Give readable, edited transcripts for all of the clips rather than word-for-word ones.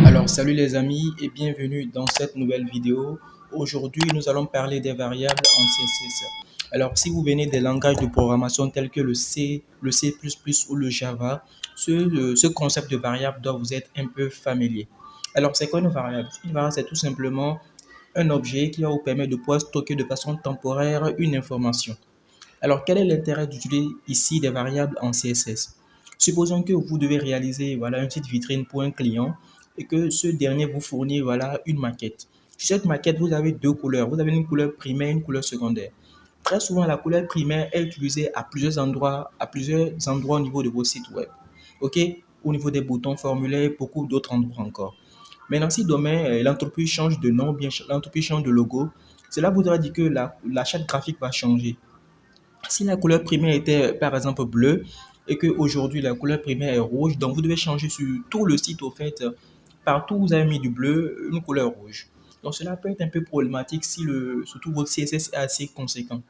Alors, salut les amis et bienvenue dans cette nouvelle vidéo. Aujourd'hui, nous allons parler des variables en CSS. Alors, si vous venez des langages de programmation tels que le C++ ou le Java, ce concept de variable doit vous être un peu familier. Alors, c'est quoi une variable? Une variable, c'est tout simplement un objet qui va vous permettre de pouvoir stocker de façon temporaire une information. Alors, quel est l'intérêt d'utiliser ici des variables en CSS? Supposons que vous devez réaliser voilà, un site vitrine pour un client et que ce dernier vous fournit voilà, une maquette. Sur cette maquette, vous avez deux couleurs. Vous avez une couleur primaire et une couleur secondaire. Très souvent, la couleur primaire est utilisée à plusieurs endroits au niveau de vos sites web. OK? Au niveau des boutons formulaires, beaucoup d'autres endroits encore. Maintenant, si demain, l'entreprise change de nom, bien l'entreprise change de logo, cela voudra dire que la charte graphique va changer. Si la couleur primaire était par exemple bleue et qu'aujourd'hui la couleur primaire est rouge, donc vous devez changer sur tout le site au fait, partout où vous avez mis du bleu, une couleur rouge. Donc cela peut être un peu problématique si surtout votre CSS est assez conséquent.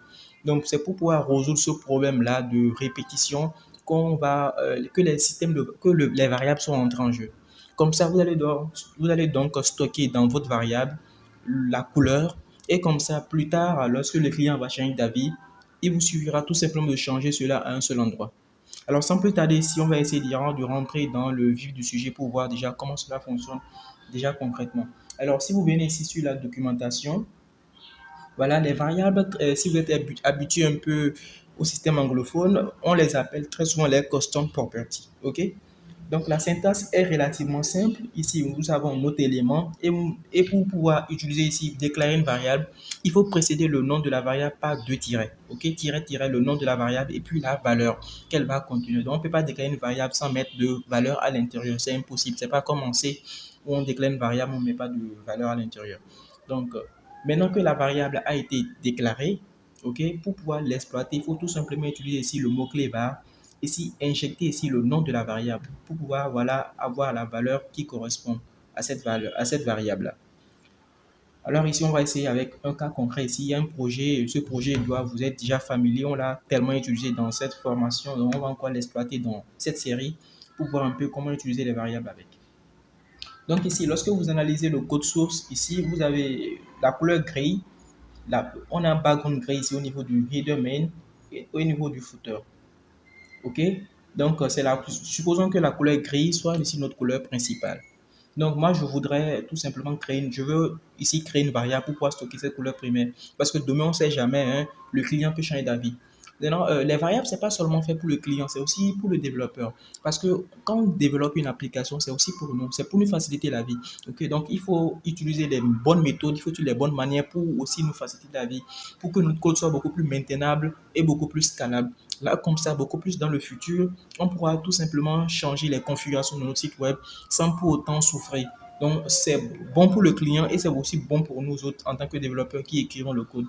Donc c'est pour pouvoir résoudre ce problème-là de répétition que les les variables sont entrées en jeu. Comme ça, vous allez donc stocker dans votre variable la couleur et comme ça, plus tard, lorsque le client va changer d'avis, il vous suffira tout simplement de changer cela à un seul endroit. Alors, sans plus tarder, ici, on va essayer de rentrer dans le vif du sujet pour voir déjà comment cela fonctionne déjà concrètement. Alors, si vous venez ici sur la documentation, voilà, les variables, si vous êtes habitué un peu au système anglophone, on les appelle très souvent les custom properties. OK? Donc, la syntaxe est relativement simple. Ici, nous avons notre élément et pour pouvoir utiliser ici, déclarer une variable, il faut précéder le nom de la variable par deux tirets. OK? Tiret, tiret, le nom de la variable et puis la valeur qu'elle va contenir. Donc, on ne peut pas déclarer une variable sans mettre de valeur à l'intérieur. C'est impossible. C'est pas comme en C où on déclare une variable, on ne met pas de valeur à l'intérieur. Donc, maintenant que la variable a été déclarée, OK, pour pouvoir l'exploiter, il faut tout simplement utiliser ici le mot-clé var. Ici, injecter ici le nom de la variable pour pouvoir voilà, avoir la valeur qui correspond à cette variable-là. Alors ici, on va essayer avec un cas concret. Ici, il y a un projet, ce projet doit vous être déjà familier. On l'a tellement utilisé dans cette formation, donc on va encore l'exploiter dans cette série pour voir un peu comment utiliser les variables avec. Donc ici, lorsque vous analysez le code source, ici, vous avez la couleur gris. On a un background gris ici au niveau du header main et au niveau du footer. OK? Donc, supposons que la couleur gris soit ici notre couleur principale. Donc, moi, je voudrais tout simplement je veux ici créer une variable pour pouvoir stocker cette couleur primaire. Parce que demain, on ne sait jamais, hein, le client peut changer d'avis. Maintenant, les variables, c'est pas seulement fait pour le client, c'est aussi pour le développeur. Parce que quand on développe une application, c'est aussi pour nous, c'est pour nous faciliter la vie. Ok, donc il faut utiliser les bonnes méthodes, il faut utiliser les bonnes manières pour aussi nous faciliter la vie, pour que notre code soit beaucoup plus maintenable et beaucoup plus scalable. Là, comme ça, beaucoup plus dans le futur, on pourra tout simplement changer les configurations de notre site web sans pour autant souffrir. Donc, c'est bon pour le client et c'est aussi bon pour nous autres en tant que développeurs qui écrivons le code.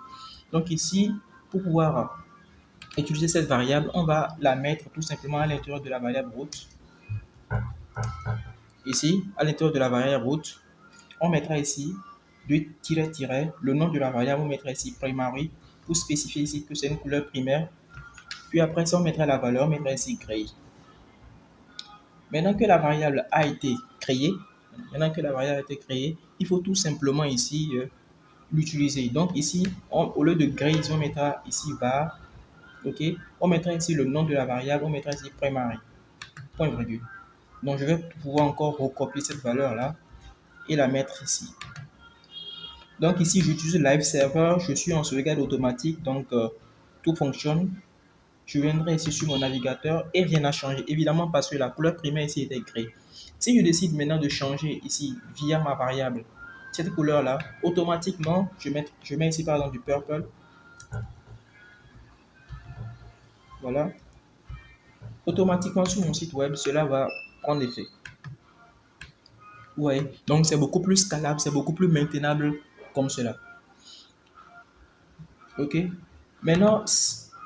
Donc ici, pour pouvoir utiliser cette variable, on va la mettre tout simplement à l'intérieur de la variable route. Ici, à l'intérieur de la variable route, on mettra ici le nom de la variable, on mettra ici primary pour spécifier ici que c'est une couleur primaire. Puis après ça, on mettra la valeur, on mettra ici gray. Maintenant que la variable a été créée, il faut tout simplement ici l'utiliser. Donc ici, au lieu de gray, on mettra ici var. OK? On mettra ici le nom de la variable, on mettra ici primary. Point virgule. Donc je vais pouvoir encore recopier cette valeur-là et la mettre ici. Donc ici, j'utilise Live Server, je suis en sauvegarde automatique, donc tout fonctionne. Je viendrai ici sur mon navigateur et rien n'a changé. Évidemment parce que la couleur primaire ici était gris. Si je décide maintenant de changer ici via ma variable cette couleur-là, automatiquement, je mets ici par exemple du purple. Voilà. Automatiquement sur mon site web, cela va prendre effet. Ouais, donc c'est beaucoup plus scalable, c'est beaucoup plus maintenable comme cela. Ok. Maintenant,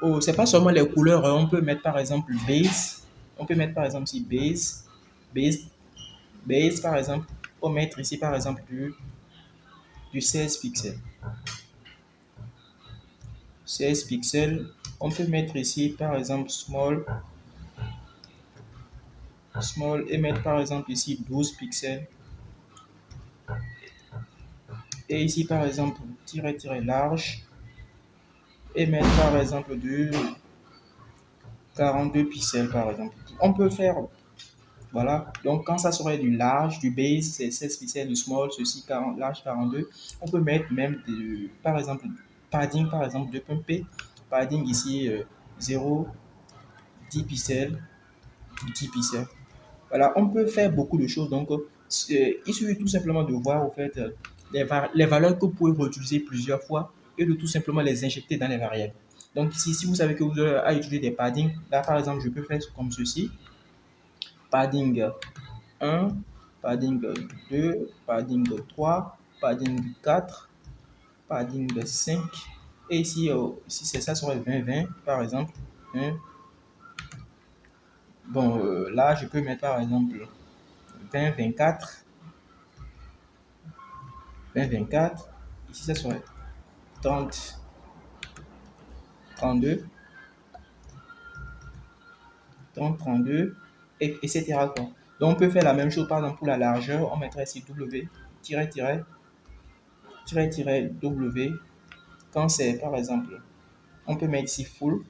oh, c'est pas seulement les couleurs, on peut mettre par exemple base. On peut mettre par exemple ici base, base par exemple. On peut mettre ici par exemple du 16 pixels. 16 pixels. On peut mettre ici par exemple small et mettre par exemple ici 12 pixels. Et ici, par exemple, tirer large et mettre par exemple de 42 pixels, par exemple. On peut faire, voilà. Donc, quand ça serait du large, du base, c'est 16 pixels, du small, ceci, 40, large 42. On peut mettre même, par exemple, padding, par exemple, 2.p. Padding ici, 0, 10 pixels, 10 pixels. Voilà, on peut faire beaucoup de choses. Donc, il suffit tout simplement de voir, au fait, les valeurs que vous pouvez réutiliser plusieurs fois et de tout simplement les injecter dans les variables. Donc, ici, si vous savez que vous avez utiliser des paddings, là, par exemple, je peux faire comme ceci. Padding 1, padding 2, padding 3, padding 4, padding 5. Et ici, si c'est ça, serait 20-20, par exemple. Hein. Bon, là, je peux mettre, par exemple, 20-24. 20-24. Ici, ça serait 30, 32, 30, 32, etc. Quoi. Donc, on peut faire la même chose, par exemple, pour la largeur. On mettrait ici W, tiret, tiret, tiret, tiret, W. Quand c'est, par exemple, on peut mettre ici full.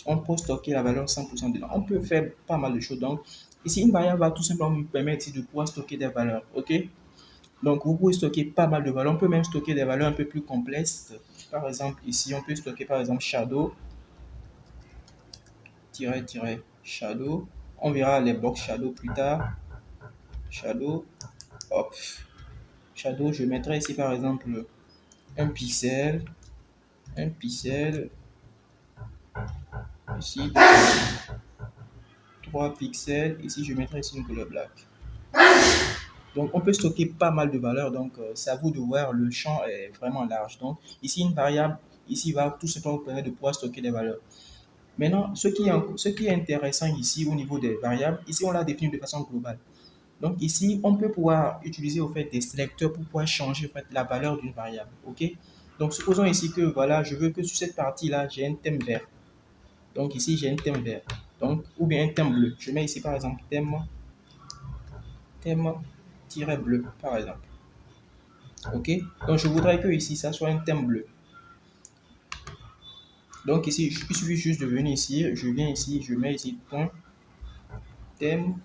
On peut stocker la valeur 100% dedans. On peut faire pas mal de choses. Donc, ici, une variable va tout simplement nous permettre de pouvoir stocker des valeurs. OK? Donc, vous pouvez stocker pas mal de valeurs. On peut même stocker des valeurs un peu plus complexes. Par exemple, ici, on peut stocker, par exemple, shadow. Shadow. On verra les box shadow plus tard. Shadow. Hop. Shadow, je mettrai ici par exemple un pixel. Un pixel. Ici, 3 pixels. Ici, je mettrai ici une couleur black. Donc, on peut stocker pas mal de valeurs. Donc, c'est à vous de voir. Le champ est vraiment large. Donc, ici, une variable, ici, va tout simplement vous permettre de pouvoir stocker des valeurs. Maintenant, ce qui est intéressant ici au niveau des variables, ici, on l'a défini de façon globale. Donc ici, on peut pouvoir utiliser au fait des sélecteurs pour pouvoir changer en fait, la valeur d'une variable. OK? Donc supposons ici que voilà, je veux que sur cette partie-là, j'ai un thème vert. Donc ici, j'ai un thème vert. Donc, ou bien un thème bleu. Je mets ici par exemple thème-bleu, par exemple. OK? Donc je voudrais que ici, ça soit un thème bleu. Donc ici, il suffit juste de venir ici, je viens ici, je mets ici point thème-blue.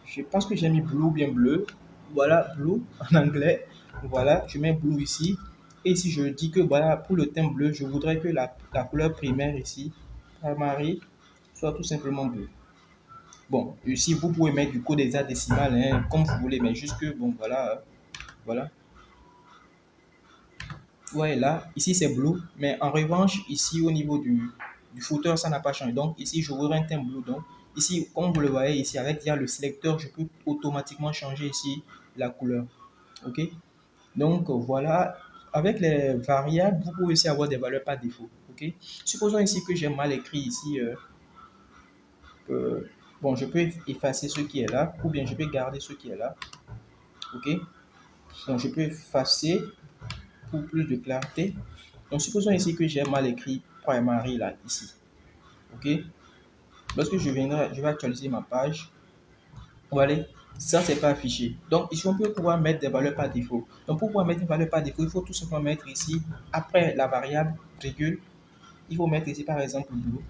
Je pense que j'ai mis blue ou bien bleu. Voilà, blue en anglais. Voilà, je mets blue ici. Et si je dis que voilà, pour le thème bleu, je voudrais que la couleur primaire ici, primary, soit tout simplement bleu. Bon, ici, vous pouvez mettre du code hexadécimal, hein, comme vous voulez, mais juste que, bon, voilà, voilà. Ouais, là, ici, c'est bleu, mais en revanche, ici, au niveau du footer, ça n'a pas changé. Donc, ici, je voudrais un thème bleu. Donc, ici, comme vous le voyez ici, avec le sélecteur, je peux automatiquement changer ici la couleur. OK? Donc, voilà. Avec les variables, vous pouvez aussi avoir des valeurs par défaut. OK? Supposons ici que j'ai mal écrit ici. Bon, je peux effacer ce qui est là, ou bien je peux garder ce qui est là. OK? Donc, je peux effacer pour plus de clarté. Donc, supposons ici que j'ai mal écrit primary là, ici. OK? Lorsque je vais actualiser ma page, voilà, ça, c'est pas affiché. Donc, ici, on peut pouvoir mettre des valeurs par défaut. Donc, pour pouvoir mettre une valeur par défaut, il faut tout simplement mettre ici, après la variable, virgule, il faut mettre ici, par exemple, blue.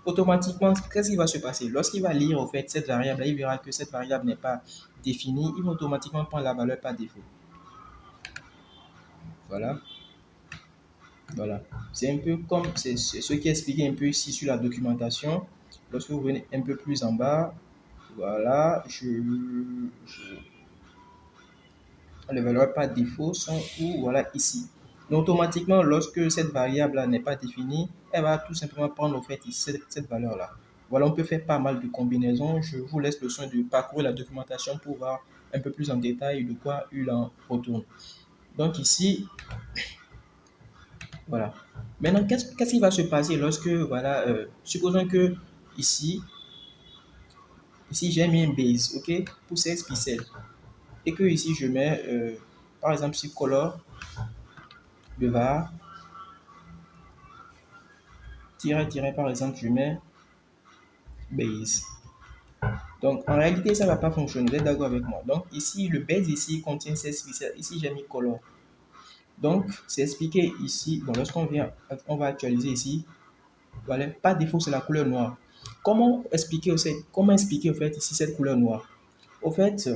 Automatiquement, qu'est-ce qui va se passer? Lorsqu'il va lire, au fait, cette variable, il verra que cette variable n'est pas définie. Il va automatiquement prendre la valeur par défaut. Voilà. Voilà. C'est un peu comme, c'est ce qui est expliqué un peu ici sur la documentation. Lorsque vous venez un peu plus en bas, voilà, les valeurs par défaut sont où, voilà, ici. Donc, automatiquement, lorsque cette variable-là n'est pas définie, elle va tout simplement prendre au fait cette valeur-là. Voilà, on peut faire pas mal de combinaisons. Je vous laisse le soin de parcourir la documentation pour voir un peu plus en détail de quoi il en retourne. Donc ici, voilà. Maintenant, qu'est-ce qui va se passer lorsque, voilà, supposons que ici, j'ai mis un base, ok, pour 16 pixels, et que ici, je mets, par exemple, sur color, de var, tiret, par exemple, je mets base. Donc, en réalité, ça ne va pas fonctionner. Vous êtes d'accord avec moi? Donc, ici, le base ici contient 16 pixels. Ici, j'ai mis color. Donc, c'est expliqué ici. Bon, lorsqu'on vient, on va actualiser ici. Voilà, par défaut, c'est la couleur noire. Comment expliquer au fait ici cette couleur noire? Au fait,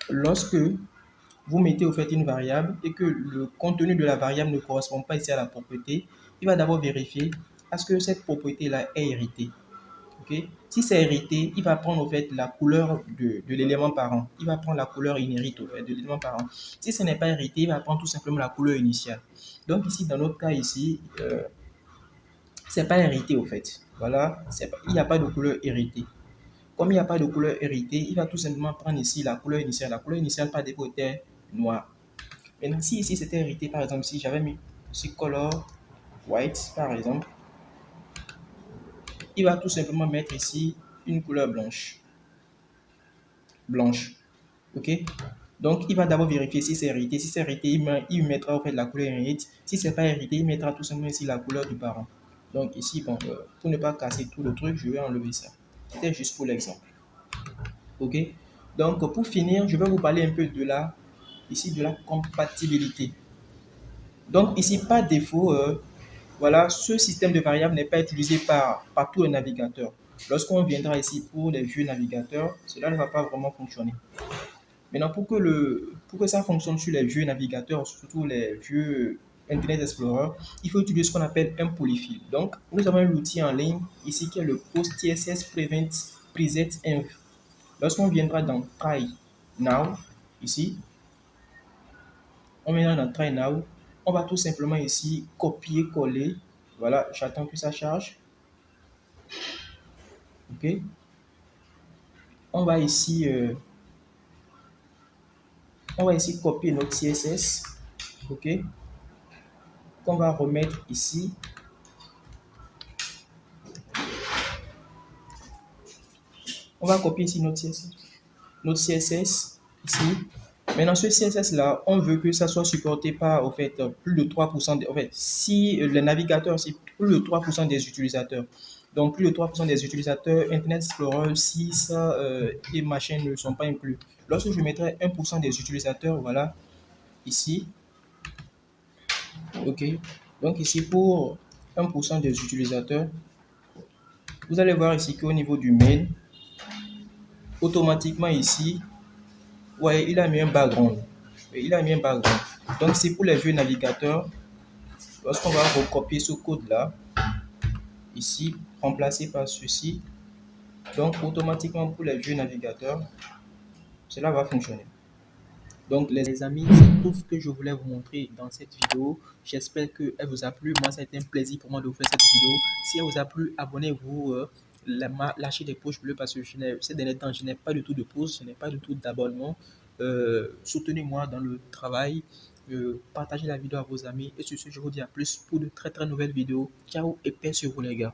lorsque vous mettez au fait une variable et que le contenu de la variable ne correspond pas ici à la propriété, il va d'abord vérifier à ce que cette propriété-là est héritée. Okay? Si c'est hérité, il va prendre au fait la couleur de l'élément parent. Il va prendre la couleur inhérite au fait de l'élément parent. Si ce n'est pas hérité, il va prendre tout simplement la couleur initiale. Donc ici, dans notre cas ici, c'est pas hérité au fait. Voilà, il n'y a pas de couleur héritée. Comme il n'y a pas de couleur héritée, il va tout simplement prendre ici la couleur initiale. La couleur initiale par défaut était noire. Maintenant, si ici c'était hérité, par exemple, si j'avais mis ici color white, par exemple, il va tout simplement mettre ici une couleur blanche. Blanche. OK? Donc, il va d'abord vérifier si c'est hérité. Si c'est hérité, il mettra au fait la couleur hérite. Si c'est pas hérité, il mettra tout simplement ici la couleur du parent. Donc, ici, bon, pour ne pas casser tout le truc, je vais enlever ça. C'était juste pour l'exemple. OK? Donc, pour finir, je vais vous parler un peu de ici, de la compatibilité. Donc, ici, par défaut, voilà, ce système de variables n'est pas utilisé par tous les navigateurs. Lorsqu'on viendra ici pour les vieux navigateurs, cela ne va pas vraiment fonctionner. Maintenant, pour que ça fonctionne sur les vieux navigateurs, surtout les vieux Internet Explorer, il faut utiliser ce qu'on appelle un polyfill. Donc, nous avons l'outil en ligne ici qui est le PostCSS Prevent Preset Env. Lorsqu'on viendra dans Try Now, ici, on viendra dans Try Now, on va tout simplement ici copier-coller. Voilà, j'attends que ça charge. OK. On va ici, copier notre CSS. OK. Qu'on va remettre ici. On va copier ici notre CSS ici. Maintenant, ce CSS là, on veut que ça soit supporté par au fait plus de 3% en fait, si le navigateur, c'est plus de 3% des utilisateurs. Donc, plus de 3% des utilisateurs Internet Explorer 6 et machin ne sont pas inclus. Lorsque je mettrai 1% des utilisateurs, voilà, ici, OK. Donc, ici, pour 1% des utilisateurs, vous allez voir ici qu'au niveau du main, automatiquement ici, ouais, il a mis un background. Il a mis un background. Donc, c'est pour les vieux navigateurs. Lorsqu'on va recopier ce code-là, ici, remplacé par ceci, donc automatiquement pour les vieux navigateurs, cela va fonctionner. Donc, les amis, c'est tout ce que je voulais vous montrer dans cette vidéo. J'espère qu'elle vous a plu. Moi, ça a été un plaisir pour moi de vous faire cette vidéo. Si elle vous a plu, abonnez-vous. Lâchez des pouces bleus parce que ces derniers temps, je n'ai pas du tout de pouces, je n'ai pas du tout d'abonnement. Soutenez-moi dans le travail. Partagez la vidéo à vos amis. Et sur ce, je vous dis à plus pour de très très nouvelles vidéos. Ciao et paix sur vous les gars.